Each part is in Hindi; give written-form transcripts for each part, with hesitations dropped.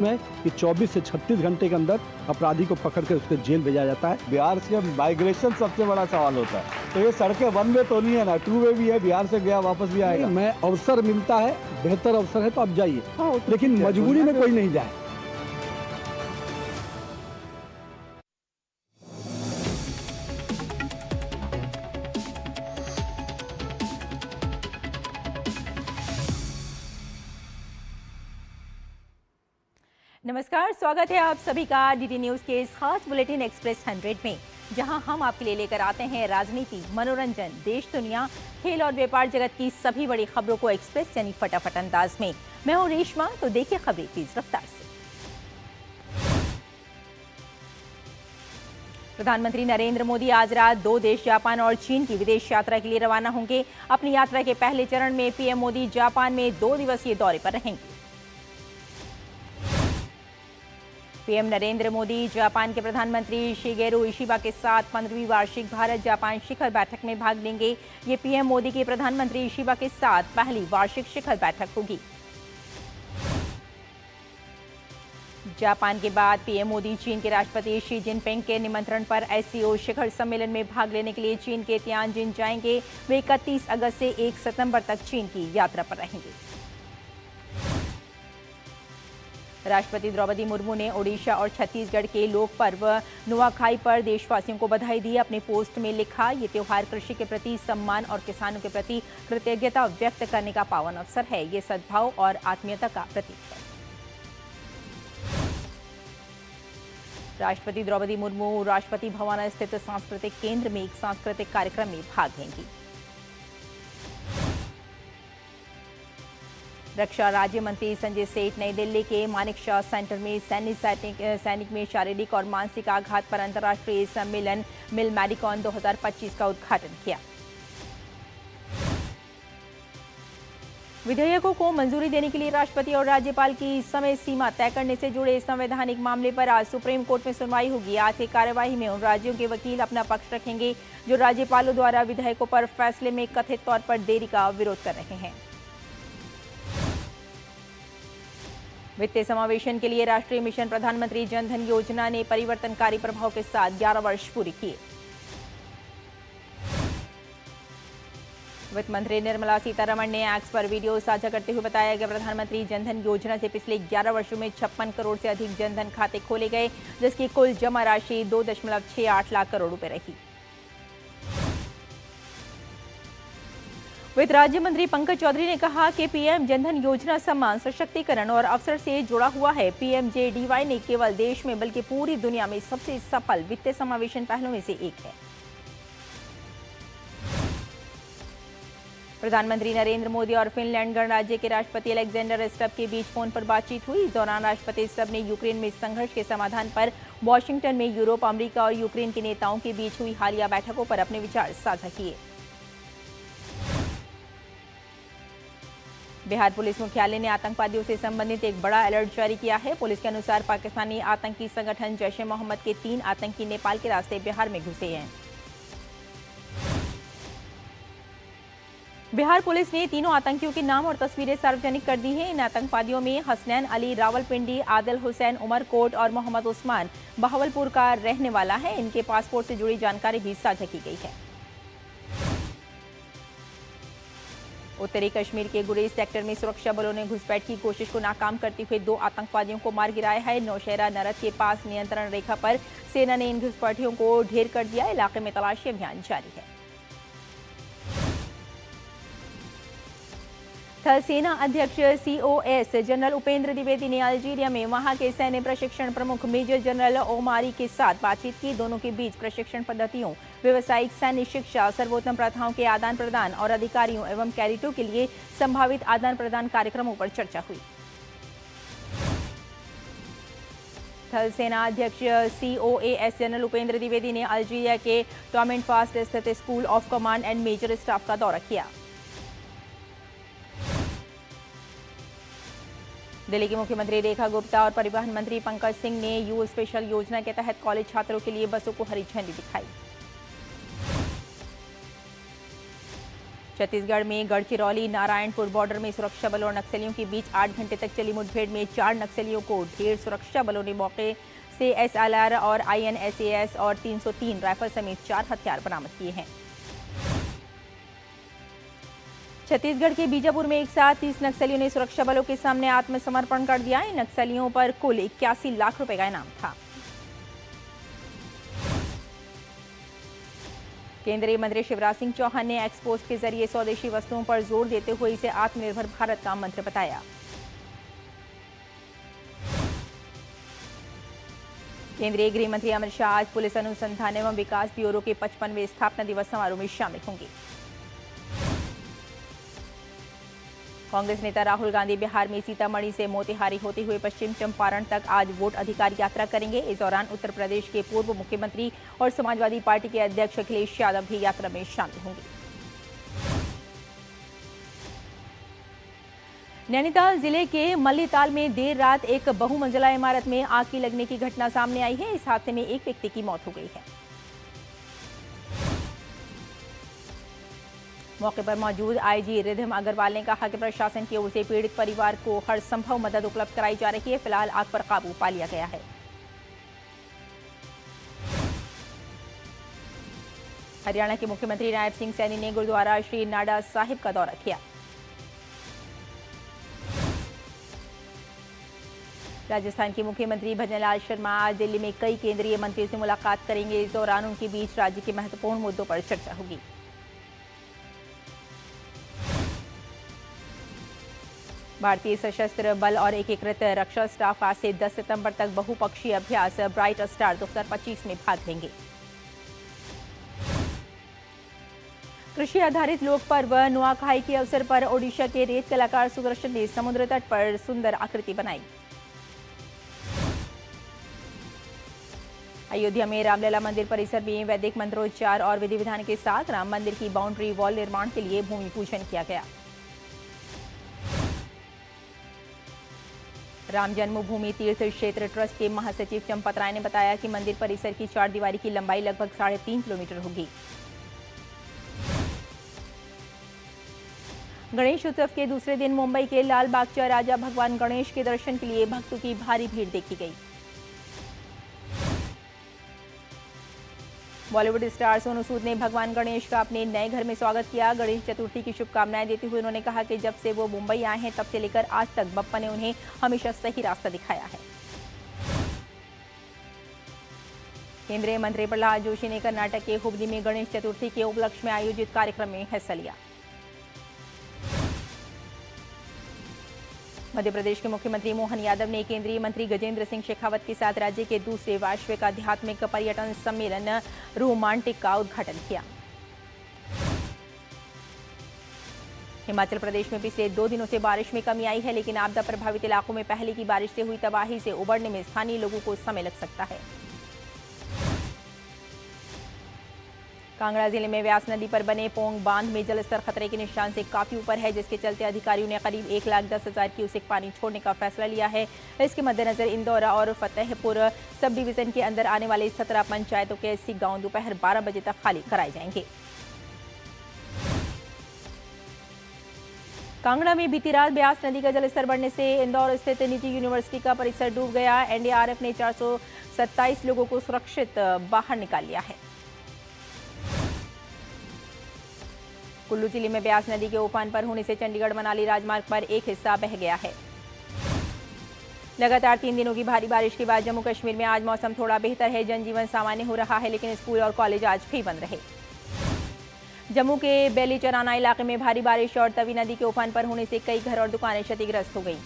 है कि 24 से 36 घंटे के अंदर अपराधी को पकड़ कर उसको जेल भेजा जाता है। बिहार से माइग्रेशन सबसे बड़ा सवाल होता है, तो ये सड़कें वन वे तो नहीं है ना, टू वे भी है, बिहार से गया वापस भी आएगा। मैं अवसर मिलता है, बेहतर अवसर है तो आप जाइए, हाँ, तो लेकिन ठीक है, मजबूरी में दुनिया कोई नहीं जाए। नमस्कार, स्वागत है आप सभी का डीडी न्यूज के इस खास बुलेटिन एक्सप्रेस 100 में, जहां हम आपके लिए लेकर आते हैं राजनीति, मनोरंजन, देश दुनिया, खेल और व्यापार जगत की सभी बड़ी खबरों को एक्सप्रेस यानी फटाफट अंदाज में। मैं हूं रेशमा, तो देखिए खबरें तेज रफ्तार से। प्रधानमंत्री नरेंद्र मोदी आज रात 2 देश जापान और चीन की विदेश यात्रा के लिए रवाना होंगे। अपनी यात्रा के पहले चरण में पीएम मोदी जापान में 2 दिवसीय दौरे पर रहेंगे। पीएम नरेंद्र मोदी जापान के प्रधानमंत्री शिगेरू इशिबा के साथ 15वीं वार्षिक भारत जापान शिखर बैठक में भाग लेंगे। ये पीएम मोदी के प्रधानमंत्री इशिबा के साथ पहली वार्षिक शिखर बैठक होगी। जापान के बाद पीएम मोदी चीन के राष्ट्रपति शी जिनपिंग के निमंत्रण पर एससीओ शिखर सम्मेलन में भाग लेने के लिए चीन के तियानजिन जाएंगे। वे 31 अगस्त से 1 सितंबर तक चीन की यात्रा पर रहेंगे। राष्ट्रपति द्रौपदी मुर्मू ने ओडिशा और छत्तीसगढ़ के लोक पर्व नुआखाई पर देशवासियों को बधाई दी। अपने पोस्ट में लिखा, ये त्योहार कृषि के प्रति सम्मान और किसानों के प्रति कृतज्ञता व्यक्त करने का पावन अवसर है। ये सद्भाव और आत्मीयता का प्रतीक है। राष्ट्रपति द्रौपदी मुर्मू राष्ट्रपति भवन स्थित सांस्कृतिक केंद्र में एक सांस्कृतिक कार्यक्रम में भाग लेंगी। रक्षा राज्य मंत्री संजय सेठ नई दिल्ली के मानेकशॉ सेंटर में सैनिक में शारीरिक और मानसिक आघात पर अंतर्राष्ट्रीय सम्मेलन मिल मैडिकॉन 2025 का उद्घाटन किया। विधेयकों को मंजूरी देने के लिए राष्ट्रपति और राज्यपाल की समय सीमा तय करने से जुड़े संवैधानिक मामले पर आज सुप्रीम कोर्ट में सुनवाई होगी। आज की कार्यवाही में उन राज्यों के वकील अपना पक्ष रखेंगे जो राज्यपालों द्वारा विधेयकों पर फैसले में कथित तौर पर देरी का विरोध कर रहे हैं। वित्तीय समावेशन के लिए राष्ट्रीय मिशन प्रधानमंत्री जन धन योजना ने परिवर्तनकारी प्रभाव के साथ 11 वर्ष पूरे किए। वित्त मंत्री निर्मला सीतारमण ने एक्स पर वीडियो साझा करते हुए बताया कि प्रधानमंत्री जन धन योजना से पिछले 11 वर्षों में 56 करोड़ से अधिक जन धन खाते खोले गए, जिसकी कुल जमा राशि 2.68 लाख करोड़ रुपए रही। वित्त राज्य मंत्री पंकज चौधरी ने कहा कि पीएम जनधन योजना सम्मान, सशक्तिकरण और अवसर से जुड़ा हुआ है। पीएमजेडीवाई ने केवल देश में बल्कि पूरी दुनिया में सबसे सफल वित्तीय समावेशन पहलों में से एक है। प्रधानमंत्री नरेंद्र मोदी और फिनलैंड गणराज्य के राष्ट्रपति अलेक्जेंडर स्टब के बीच फोन पर बातचीत हुई। इस दौरान राष्ट्रपति स्टब ने यूक्रेन में संघर्ष के समाधान पर वॉशिंगटन में यूरोप, अमेरिका और यूक्रेन के नेताओं के बीच हुई हालिया बैठकों पर अपने विचार साझा किए। बिहार पुलिस मुख्यालय ने आतंकवादियों से संबंधित एक बड़ा अलर्ट जारी किया है। पुलिस के अनुसार पाकिस्तानी आतंकी संगठन जैश-ए-मोहम्मद के 3 आतंकी नेपाल के रास्ते बिहार में घुसे हैं। बिहार पुलिस ने तीनों आतंकियों के नाम और तस्वीरें सार्वजनिक कर दी हैं। इन आतंकवादियों में हसनैन अली रावलपिंडी, आदिल हुसैन उमरकोट और मोहम्मद उस्मान बहावलपुर का रहने वाला है। इनके पासपोर्ट से जुड़ी जानकारी भी साझा की गई है। उत्तरी कश्मीर के गुरेज सेक्टर में सुरक्षा बलों ने घुसपैठ की कोशिश को नाकाम करते हुए 2 आतंकवादियों को मार गिराया है। नौशहरा नरद के पास नियंत्रण रेखा पर सेना ने इन घुसपैठियों को ढेर कर दिया। इलाके में तलाशी अभियान जारी है। थल सेना अध्यक्ष COS जनरल उपेंद्र द्विवेदी ने अल्जीरिया में वहां के सैन्य प्रशिक्षण प्रमुख मेजर जनरल ओमारी के साथ बातचीत की। दोनों के बीच प्रशिक्षण पद्धतियों, व्यावसायिक सैन्य शिक्षा, सर्वोत्तम प्रथाओं के आदान प्रदान और अधिकारियों एवं कैडेटों के लिए संभावित आदान प्रदान कार्यक्रमों पर चर्चा हुई। थल सेना अध्यक्ष COAS जनरल उपेंद्र द्विवेदी ने अल्जीरिया के टॉमेंटफास्ट स्थित school of command and major staff का दौरा किया। दिल्ली की मुख्यमंत्री रेखा गुप्ता और परिवहन मंत्री पंकज सिंह ने यू स्पेशल योजना के तहत कॉलेज छात्रों के लिए बसों को हरी झंडी दिखाई। छत्तीसगढ़ में गढ़चिरौली नारायणपुर बॉर्डर में सुरक्षा बलों और नक्सलियों के बीच 8 घंटे तक चली मुठभेड़ में 4 नक्सलियों को ढेर सुरक्षा बलों ने मौके से SLR और INSAS और 303 राइफल समेत 4 हथियार बरामद किए हैं। छत्तीसगढ़ के बीजापुर में एक साथ 30 नक्सलियों ने सुरक्षा बलों के सामने आत्मसमर्पण कर दिया। इन नक्सलियों पर कुल 81 लाख रुपए का इनाम था। केंद्रीय मंत्री शिवराज सिंह चौहान ने एक्सपोर्ट के जरिए स्वदेशी वस्तुओं पर जोर देते हुए इसे आत्मनिर्भर भारत का मंत्र बताया। केंद्रीय गृह मंत्री अमित शाह आज पुलिस अनुसंधान एवं विकास ब्यूरो के 55वें स्थापना दिवस समारोह में शामिल होंगे। कांग्रेस नेता राहुल गांधी बिहार में सीतामढ़ी से मोतिहारी होते हुए पश्चिम चंपारण तक आज वोट अधिकार यात्रा करेंगे। इस दौरान उत्तर प्रदेश के पूर्व मुख्यमंत्री और समाजवादी पार्टी के अध्यक्ष अखिलेश यादव भी यात्रा में शामिल होंगे। नैनीताल जिले के मल्लीताल में देर रात एक बहुमंजिला इमारत में आग की लगने की घटना सामने आई है। इस हादसे में एक व्यक्ति की मौत हो गई है। मौके पर मौजूद IG रिधिम अग्रवाल ने कहा कि प्रशासन की ओर से पीड़ित परिवार को हर संभव मदद उपलब्ध कराई जा रही है। फिलहाल आग पर काबू पा लिया गया है। हरियाणा के मुख्यमंत्री नायब सिंह सैनी ने गुरुद्वारा श्री नाडा साहिब का दौरा किया। राजस्थान के मुख्यमंत्री भजनलाल शर्मा आज दिल्ली में कई केंद्रीय मंत्रियों से मुलाकात करेंगे। इस दौरान उनके बीच राज्य के महत्वपूर्ण मुद्दों पर चर्चा होगी। भारतीय सशस्त्र बल और एकीकृत रक्षा स्टाफ आज से 10 सितंबर तक बहुपक्षीय अभ्यास ब्राइट स्टार 2025 में भाग लेंगे। कृषि आधारित लोक पर्व नुआखाई के अवसर पर ओडिशा के रेत कलाकार सुदर्शन ने समुद्र तट पर सुंदर आकृति बनाई। अयोध्या में रामलला मंदिर परिसर में वैदिक मंत्रोच्चार और विधि विधान के साथ राम मंदिर की बाउंड्री वॉल निर्माण के लिए भूमि पूजन किया गया। राम जन्मभूमि तीर्थ क्षेत्र ट्रस्ट के महासचिव चंपत राय ने बताया कि मंदिर परिसर की 4 दीवारी की लंबाई लगभग 3.5 किलोमीटर होगी। गणेश उत्सव के दूसरे दिन मुंबई के लाल बागचा राजा भगवान गणेश के दर्शन के लिए भक्तों की भारी भीड़ देखी गई। बॉलीवुड स्टार सोनू सूद ने भगवान गणेश का अपने नए घर में स्वागत किया। गणेश चतुर्थी की शुभकामनाएं देते हुए उन्होंने कहा कि जब से वो मुंबई आए हैं तब से लेकर आज तक बप्पा ने उन्हें हमेशा सही रास्ता दिखाया है। केंद्रीय मंत्री प्रहलाद जोशी ने कर्नाटक के हुबली में गणेश चतुर्थी के उपलक्ष्य में आयोजित कार्यक्रम में हिस्सा लिया। मध्य प्रदेश के मुख्यमंत्री मोहन यादव ने केंद्रीय मंत्री गजेंद्र सिंह शेखावत के साथ राज्य के दूसरे वैश्विक आध्यात्मिक पर्यटन सम्मेलन रोमांटिक का उद्घाटन किया। हिमाचल प्रदेश में पिछले 2 दिनों से बारिश में कमी आई है, लेकिन आपदा प्रभावित इलाकों में पहले की बारिश से हुई तबाही से उबरने में स्थानीय लोगों को समय लग सकता है। कांगड़ा जिले में व्यास नदी पर बने पोंग बांध में जलस्तर खतरे के निशान से काफी ऊपर है, जिसके चलते अधिकारियों ने करीब 1,10,000 क्यूसेक पानी छोड़ने का फैसला लिया है। इसके मद्देनजर इंदौरा और फतेहपुर सब डिवीजन के अंदर आने वाले 17 पंचायतों के 80 गांव दोपहर 12 बजे तक खाली कराए जाएंगे। कांगड़ा में बीती रात ब्यास नदी का जलस्तर बढ़ने से इंदौर स्थित निजी यूनिवर्सिटी का परिसर डूब गया। NDRF ने 427 लोगों को सुरक्षित बाहर निकाल लिया है। कुल्लू जिले में ब्यास नदी के उफान पर होने से चंडीगढ़ मनाली राजमार्ग पर एक हिस्सा बह गया है। लगातार 3 दिनों की भारी बारिश के बाद जम्मू कश्मीर में आज मौसम थोड़ा बेहतर है। जनजीवन सामान्य हो रहा है, लेकिन स्कूल और कॉलेज आज भी बंद रहे। जम्मू के बेली चराना इलाके में भारी बारिश और तवी नदी के उफान पर होने से कई घर और दुकानें क्षतिग्रस्त हो गईं।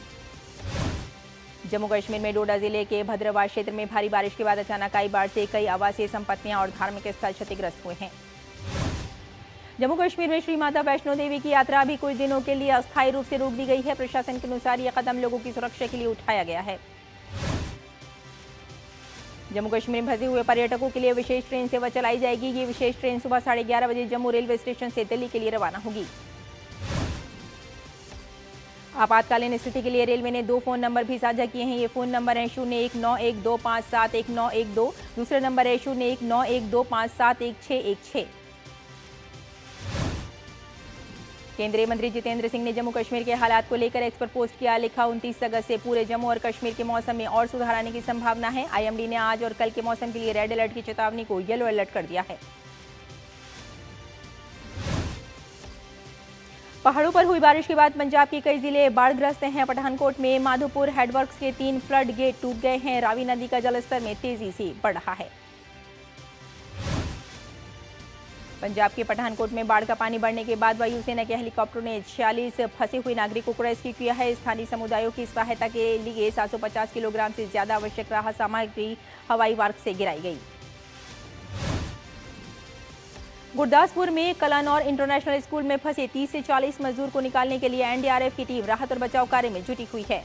जम्मू कश्मीर में डोडा जिले के भद्रवाह क्षेत्र में भारी बारिश के बाद अचानक आई बाढ़ से कई आवासीय संपत्तियां और धार्मिक स्थल क्षतिग्रस्त हुए हैं। जम्मू कश्मीर में श्री माता वैष्णो देवी की यात्रा भी कुछ दिनों के लिए अस्थायी रूप से रोक दी गई है। प्रशासन के अनुसार यह कदम लोगों की सुरक्षा के लिए उठाया गया है। जम्मू कश्मीर में फंसे हुए पर्यटकों के लिए विशेष ट्रेन सेवा चलाई जाएगी। ये विशेष ट्रेन सुबह 11:30 बजे जम्मू रेलवे स्टेशन से दिल्ली के लिए रवाना होगी। आपातकालीन स्थिति के लिए रेलवे ने 2 फोन नंबर भी साझा किए हैं। ये फोन नंबर है 0191257112। दूसरा नंबर है 019125711616। केंद्रीय मंत्री जितेंद्र सिंह ने जम्मू कश्मीर के हालात को लेकर एक्स पर पोस्ट किया। लिखा 29 अगस्त से पूरे जम्मू और कश्मीर के मौसम में और सुधार आने की संभावना है। आईएमडी ने आज और कल के मौसम के लिए रेड अलर्ट की चेतावनी को येलो अलर्ट कर दिया है। पहाड़ों पर हुई बारिश के बाद पंजाब के कई जिले बाढ़ग्रस्त हैं। पठानकोट में माधोपुर हेडवर्क्स के 3 फ्लड गेट टूट गए हैं। रावी नदी का जलस्तर में तेजी से बढ़ रहा है। पंजाब के पठानकोट में बाढ़ का पानी बढ़ने के बाद वायुसेना के हेलीकॉप्टरों ने 46 फंसे हुए नागरिकों को रेस्क्यू किया है। स्थानीय समुदायों की सहायता के लिए 750 किलोग्राम से ज्यादा आवश्यक राहत सामग्री हवाई मार्ग से गिराई गई। गुरदासपुर में कलानौर इंटरनेशनल स्कूल में फंसे 30 से 40 मजदूर को निकालने के लिए एनडीआरएफ की टीम राहत और बचाव कार्य में जुटी हुई है।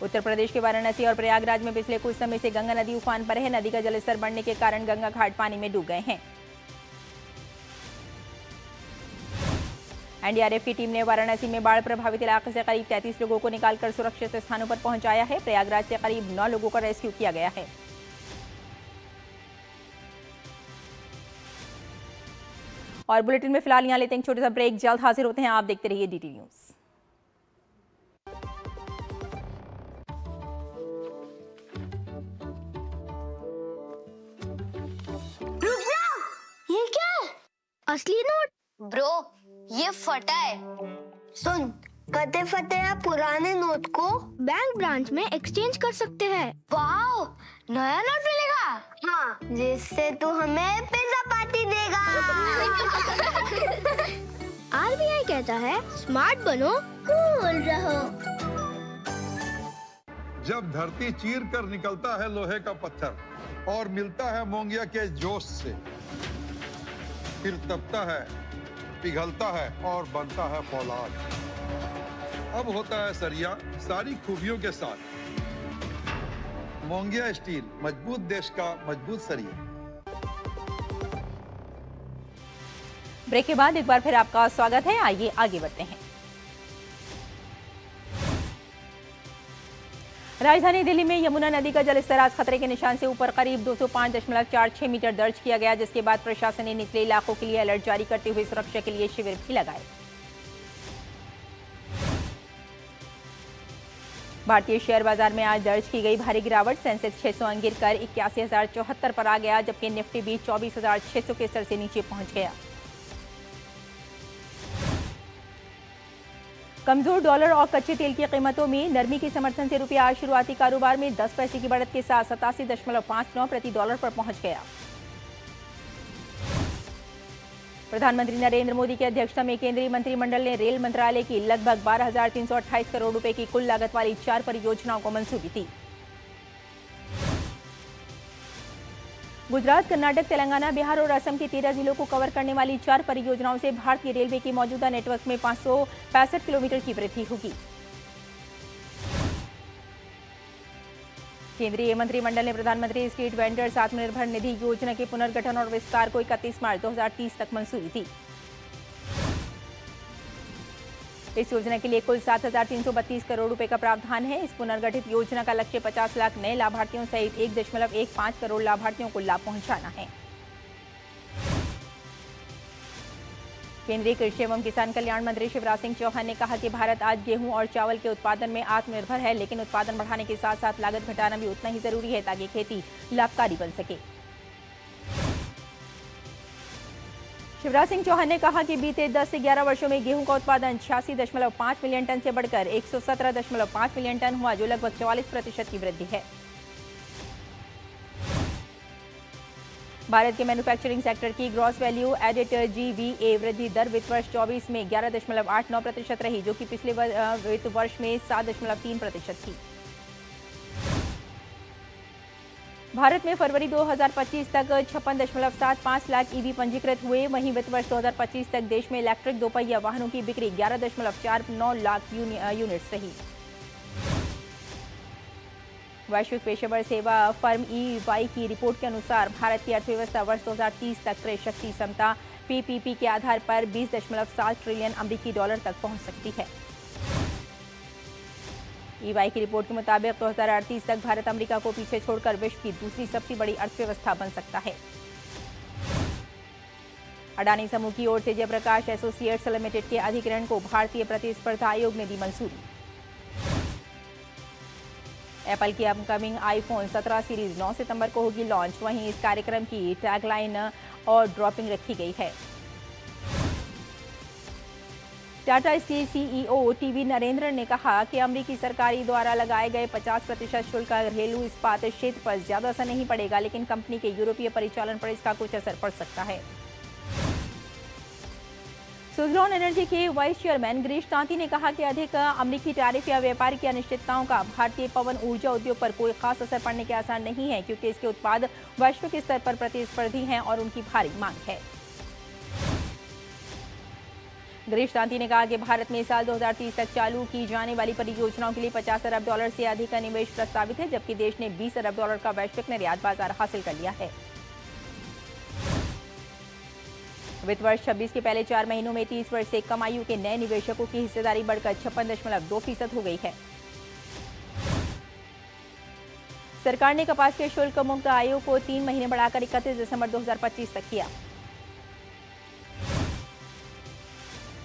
उत्तर प्रदेश के वाराणसी और प्रयागराज में पिछले कुछ समय से गंगा नदी उफान पर है। नदी का जलस्तर बढ़ने के कारण गंगा घाट पानी में डूब गए हैं। एनडीआरएफ की टीम ने वाराणसी में बाढ़ प्रभावित इलाके से करीब 33 लोगों को निकालकर सुरक्षित स्थानों पर पहुंचाया है। प्रयागराज से करीब 9 लोगों का रेस्क्यू किया गया है। और बुलेटिन में फिलहाल यहां लेते हैं एक छोटा सा ब्रेक। जल्द हाजिर होते हैं। आप देखते रहिए डीटी न्यूज। ये क्या है? असली नोट? ब्रो, ये फटा है। सुन, कते फटे या पुराने नोट को बैंक ब्रांच में एक्सचेंज कर सकते हैं। वाओ, नया नोट मिलेगा? हाँ, जिससे तू हमें पिज्जा पार्टी देगा। आरबीआई कहता है स्मार्ट बनो, कूल रहो। जब धरती चीर कर निकलता है लोहे का पत्थर और मिलता है मोंगिया के जोश से, फिर तपता है, पिघलता है और बनता है फौलाद। अब होता है सरिया सारी खूबियों के साथ। मोंगिया स्टील, मजबूत देश का मजबूत सरिया। ब्रेक के बाद एक बार फिर आपका स्वागत है। आइए आगे बढ़ते हैं। राजधानी दिल्ली में यमुना नदी का जलस्तर आज खतरे के निशान से ऊपर करीब 205.46 मीटर दर्ज किया गया, जिसके बाद प्रशासन ने निचले इलाकों के लिए अलर्ट जारी करते हुए सुरक्षा के लिए शिविर भी लगाए। भारतीय शेयर बाजार में आज दर्ज की गई भारी गिरावट। सेंसेक्स 600 अंक गिरकर 81,074 पर आ गया, जबकि निफ्टी भी 24,600 के स्तर से नीचे पहुंच गया। कमजोर डॉलर और कच्चे तेल की कीमतों में नरमी के समर्थन से रुपया आज शुरुआती कारोबार में 10 पैसे की बढ़त के साथ 87.59 प्रति डॉलर पर पहुंच गया। प्रधानमंत्री नरेंद्र मोदी की अध्यक्षता में केंद्रीय मंत्रिमंडल ने रेल मंत्रालय की लगभग 12,328 करोड़ रुपए की कुल लागत वाली 4 परियोजनाओं को मंजूरी दी। गुजरात, कर्नाटक, तेलंगाना, बिहार और असम के 13 जिलों को कवर करने वाली 4 परियोजनाओं से भारतीय रेलवे की मौजूदा नेटवर्क में 565 किलोमीटर की वृद्धि होगी। केंद्रीय मंत्रिमंडल ने प्रधानमंत्री स्ट्रीट वेंडर्स आत्मनिर्भर निधि योजना के पुनर्गठन और विस्तार को 31 मार्च 2030 तक मंजूरी दी। इस योजना के लिए कुल 7,332 करोड़ रुपए का प्रावधान है। इस पुनर्गठित योजना का लक्ष्य 50 लाख नए लाभार्थियों सहित 1.15 करोड़ लाभार्थियों को लाभ पहुंचाना है। केंद्रीय कृषि एवं किसान कल्याण मंत्री शिवराज सिंह चौहान ने कहा कि भारत आज गेहूं और चावल के उत्पादन में आत्मनिर्भर है, लेकिन उत्पादन बढ़ाने के साथ साथ लागत घटाना भी उतना ही जरूरी है ताकि खेती लाभकारी बन सके। शिवराज सिंह चौहान ने कहा कि बीते 10 से 11 वर्षों में गेहूं का उत्पादन 86.5 मिलियन टन से बढ़कर 117.5 मिलियन टन हुआ, जो लगभग 44% की वृद्धि है। भारत के मैन्युफैक्चरिंग सेक्टर की ग्रॉस वैल्यू एडेड GVA वृद्धि दर वित्त वर्ष 24 में 11.89% रही, जो कि पिछले वित्त वर्ष में 7.3% थी। भारत में फरवरी 2025 तक 56.75 लाख EV पंजीकृत हुए। वहीं वित्त वर्ष 2025 तक देश में इलेक्ट्रिक दोपहिया वाहनों की बिक्री 11.49 लाख यूनिट्स रही। वैश्विक पेशेवर सेवा फर्म EY की रिपोर्ट के अनुसार भारत की अर्थव्यवस्था वर्ष 2030 तक क्रय शक्ति क्षमता PPP के आधार पर 20.7 ट्रिलियन अमेरिकी डॉलर तक पहुंच सकती है। EY की रिपोर्ट के मुताबिक 2038 तक भारत अमेरिका को पीछे छोड़कर विश्व की दूसरी सबसे बड़ी अर्थव्यवस्था बन सकता है। अडानी समूह की ओर से जयप्रकाश एसोसिएट्स लिमिटेड के अधिग्रहण को भारतीय प्रतिस्पर्धा आयोग ने दी मंजूरी। एप्पल की अपकमिंग आईफोन 17 सीरीज 9 सितंबर को होगी लॉन्च। वहीं इस कार्यक्रम की टैगलाइन और ड्रॉपिंग रखी गई है। Tata steel CEO TV Narendran ने कहा कि अमेरिकी सरकारी द्वारा लगाए गए 50% शुल्क का घरेलू इस्पात क्षेत्र पर ज्यादा असर नहीं पड़ेगा, लेकिन कंपनी के यूरोपीय परिचालन पर इसका कुछ असर पड़ सकता है। सुज़लॉन एनर्जी के वाइस चेयरमैन गिरीश तांती ने कहा कि अधिक अमेरिकी टैरिफ या व्यापार की अनिश्चितताओं का भारतीय पवन ऊर्जा उद्योग पर कोई खास असर पड़ने के आसार नहीं है, क्योंकि इसके उत्पाद वैश्विक स्तर पर प्रतिस्पर्धी हैं और उनकी भारी मांग है। गिरीश तांती ने कहा कि भारत में साल 2030 तक चालू की जाने वाली परियोजनाओं के लिए $50 अरब से अधिक का निवेश प्रस्तावित है, जबकि देश ने $20 अरब का वैश्विक निर्यात बाजार हासिल कर लिया है। वित्त वर्ष 26 के पहले 4 महीनों में 30 वर्ष से कम आयु के नए निवेशकों की हिस्सेदारी बढ़कर 56.2% हो गई है। सरकार ने कपास के शुल्क मुक्त आयु को 3 महीने बढ़ाकर 31 दिसंबर 2025 तक किया।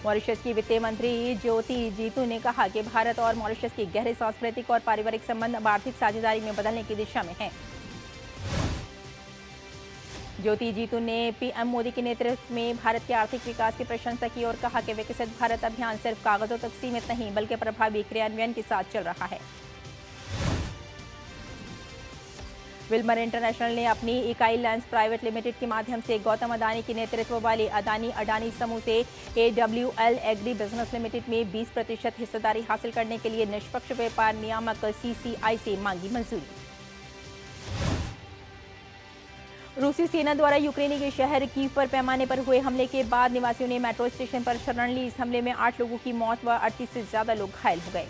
मॉरिशस की वित्त मंत्री ज्योति जीतू ने कहा कि भारत और मॉरिशस के गहरे सांस्कृतिक और पारिवारिक संबंध अब आर्थिक साझेदारी में बदलने की दिशा में हैं। ज्योति जीतू ने पीएम मोदी के नेतृत्व में भारत के आर्थिक विकास की प्रशंसा की और कहा कि विकसित भारत अभियान सिर्फ कागजों तक सीमित नहीं, बल्कि प्रभावी क्रियान्वयन के साथ चल रहा है। विल्मर इंटरनेशनल ने अपनी इकाई लेंस प्राइवेट लिमिटेड के माध्यम से गौतम अडानी के नेतृत्व वाले अडानी समूह से AWL एग्री बिजनेस लिमिटेड में 20% हिस्सेदारी हासिल करने के लिए निष्पक्ष व्यापार नियामक CCI से मांगी मंजूरी। रूसी सेना द्वारा यूक्रेनी के शहर कीव पर पैमाने पर हुए हमले के बाद निवासियों ने मेट्रो स्टेशन पर शरण ली। इस हमले में 8 लोगों की मौत व 38 से ज्यादा लोग घायल हो गए।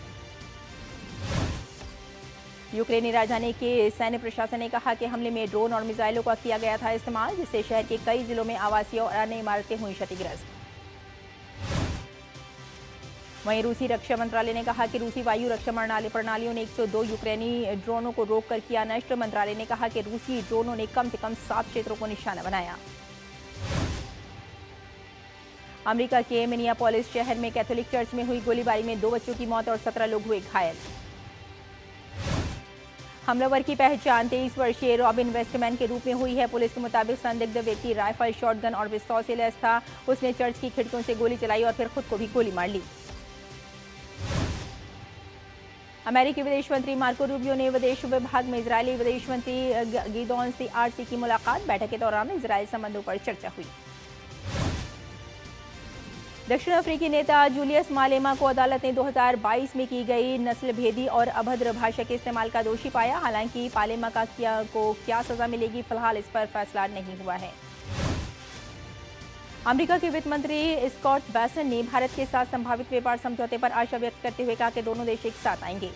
यूक्रेनी राजधानी के सैन्य प्रशासन ने कहा कि हमले में ड्रोन और मिसाइलों का किया गया था इस्तेमाल, जिससे शहर के कई जिलों में आवासीय और अन्य इमारतें हुई क्षतिग्रस्त। वहीं रूसी रक्षा मंत्रालय ने कहा कि रूसी वायु रक्षा प्रणालियों ने 102 यूक्रेनी ड्रोनों को रोककर किया नष्ट। मंत्रालय ने कहा कि रूसी ड्रोनों ने कम से कम 7 क्षेत्रों को निशाना बनाया। अमेरिका के मिनियापोलिस शहर में कैथोलिक चर्च में हुई गोलीबारी में 2 बच्चों की मौत और 17 लोग हुए घायल। हमलावर की पहचान 23 वर्षीय रॉबिन वेस्टमैन के रूप में हुई है। पुलिस के मुताबिक संदिग्ध व्यक्ति राइफल, शॉटगन और पिस्तौल से लैस था। उसने चर्च की खिड़कियों से गोली चलाई और फिर खुद को भी गोली मार ली। अमेरिकी विदेश मंत्री मार्को रूबियो ने विदेश विभाग में इजरायली विदेश मंत्री गिदोन सार की मुलाकात। बैठक के दौरान इजरायल संबंधों पर चर्चा हुई। दक्षिण अफ्रीकी नेता जूलियस मालेमा को अदालत ने 2022 में की गई नस्लभेदी और अभद्र भाषा के इस्तेमाल का दोषी पाया। हालांकि मालेमा को क्या सजा मिलेगी, फिलहाल इस पर फैसला नहीं हुआ है। अमेरिका के वित्त मंत्री स्कॉट बेसन ने भारत के साथ संभावित व्यापार समझौते पर आशा व्यक्त करते हुए कहा कि दोनों देश एक साथ आएंगे।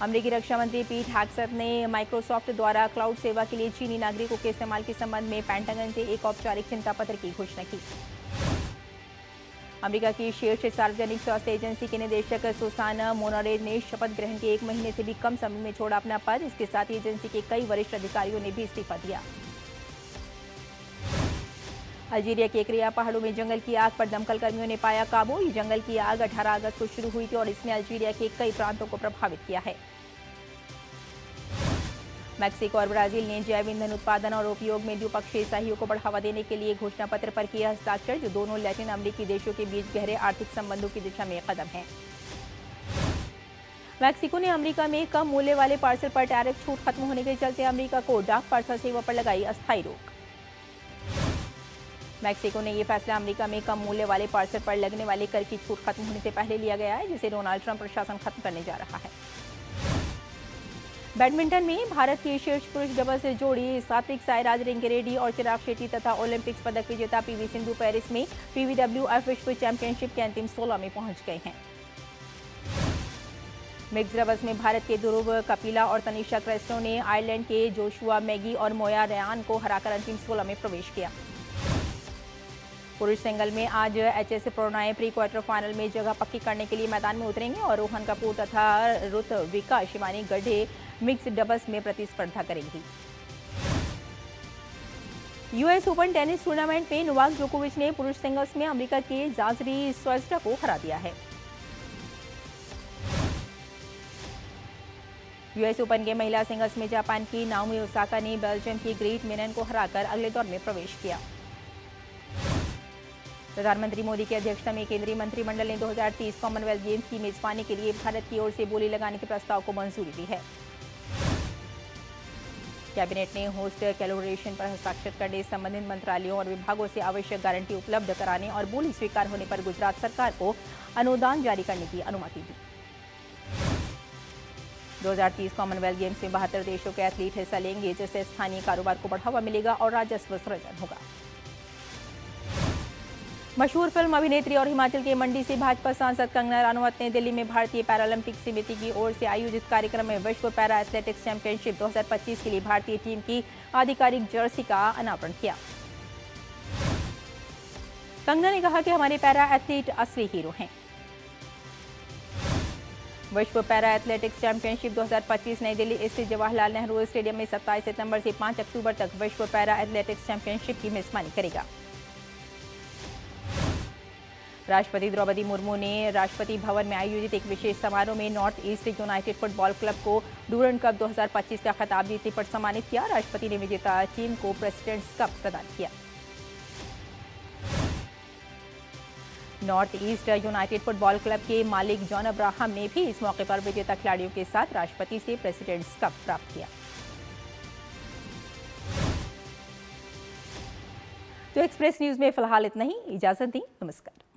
अमेरिकी रक्षा मंत्री पीट हेग्सेथ ने माइक्रोसॉफ्ट द्वारा क्लाउड सेवा के लिए चीनी नागरिकों के इस्तेमाल के संबंध में पेंटागन से एक औपचारिक चिंता पत्र की घोषणा की। अमेरिका की शीर्ष सार्वजनिक स्वास्थ्य एजेंसी के निदेशक सुसाना मोनारेज ने शपथ ग्रहण के 1 महीने से भी कम समय में छोड़ा अपना पद। इसके साथ ही एजेंसी के कई वरिष्ठ अधिकारियों ने भी इस्तीफा दिया। अल्जीरिया के क्रिया पहाड़ों में जंगल की आग पर दमकल कर्मियों ने पाया काबू। ये जंगल की आग 18 अगस्त को शुरू हुई थी और इसने अल्जीरिया के कई प्रांतों को प्रभावित किया है। मैक्सिको और ब्राजील ने जैव ईंधन उत्पादन और उपयोग में द्विपक्षीय सहयोग को बढ़ावा देने के लिए घोषणा पत्र पर किया हस्ताक्षर, जो दोनों लैटिन अमेरिकी देशों के बीच गहरे आर्थिक संबंधों की दिशा में कदम है। मैक्सिको ने अमेरिका में कम मूल्य वाले पार्सल पर टैरिफ छूट खत्म होने के चलते अमेरिका को डाक पार्सल सेवा पर लगाई अस्थायी रोक। मैक्सिको ने यह फैसला अमेरिका में कम मूल्य वाले पार्सल पर लगने वाले कर की छूट खत्म होने से पहले लिया गया है, जिसे डोनाल्ड ट्रंप प्रशासन खत्म करने जा रहा है। बैडमिंटन में भारत की शीर्ष पुरुष डबल्स जोड़ी सात्विक साईराज रंकीरेड्डी और चिराग शेट्टी तथा ओलंपिक्स पदक विजेता पीवी सिंधु पेरिस में PBWF विश्व चैंपियनशिप के अंतिम 16 में पहुंच गए हैं। मिक्स डबल्स में भारत के ध्रुव कपिला और तनिषा क्रेस्टो ने आयरलैंड के जोशुआ मैगी और मोया रेयान को हराकर अंतिम 16 में प्रवेश किया। पुरुष सिंगल में आज HS Prannoy pre quarter final में जगह पक्की करने के लिए मैदान में उतरेंगे और रोहन कपूर तथा ऋत्विका शिवानी गढ़े मिक्स डबल्स में प्रतिस्पर्धा करेंगी। यूएस ओपन टेनिस टूर्नामेंट में नोवाक जोकोविच ने पुरुष सिंगल्स में अमेरिका के जाजरी स्वर्स्टा को हरा दिया है। यूएस ओपन के महिला सिंगल्स में जापान की नाओमी ओसाका ने बेल्जियम की ग्रेट मेनन को हराकर अगले दौर में प्रवेश किया। प्रधानमंत्री मोदी की अध्यक्षता में केंद्रीय मंत्रिमंडल ने 2030 कॉमनवेल्थ गेम्स की मेजबानी के लिए भारत की ओर से बोली लगाने के प्रस्ताव को मंजूरी दी है। कैबिनेट ने होस्ट कोलैबोरेशन पर हस्ताक्षर करने, संबंधित मंत्रालयों और विभागों से आवश्यक गारंटी उपलब्ध कराने और बोली स्वीकार होने पर गुजरात सरकार को अनुदान जारी करने की अनुमति दी। 2030 कॉमनवेल्थ गेम्स में 72 देशों के एथलीट हिस्सा लेंगे, जिससे स्थानीय कारोबार को बढ़ावा मिलेगा और राजस्व सृजन होगा। मशहूर फिल्म अभिनेत्री और हिमाचल के मंडी से भाजपा सांसद कंगना रनौत ने दिल्ली में भारतीय पैरालंपिक समिति की ओर से आयोजित कार्यक्रम में विश्व पैरा एथलेटिक्स चैंपियनशिप 2025 के लिए भारतीय टीम की आधिकारिक जर्सी का अनावरण किया। कंगना ने कहा कि हमारे पैरा एथलीट असली हीरो हैं। विश्व पैरा एथलेटिक्स चैंपियनशिप 2025 नई दिल्ली स्थित जवाहरलाल नेहरू स्टेडियम में 27 सितंबर से 5 अक्टूबर तक विश्व पैरा एथलेटिक्स चैंपियनशिप की मेजबानी करेगा। राष्ट्रपति द्रौपदी मुर्मू ने राष्ट्रपति भवन में आयोजित एक विशेष समारोह में north east United football club को डूरंड कप 2025 का खिताब जीतने पर सम्मानित किया। राष्ट्रपति ने विजेता टीम को प्रेसिडेंट्स कप प्रदान किया। North east United football club के मालिक जॉन अब्राहम ने भी इस मौके पर विजेता खिलाड़ियों के साथ राष्ट्रपति से प्रेसिडेंट्स कप प्राप्त किया। तो एक्सप्रेस न्यूज में फिलहाल इतना ही। इजाजत दी, नमस्कार।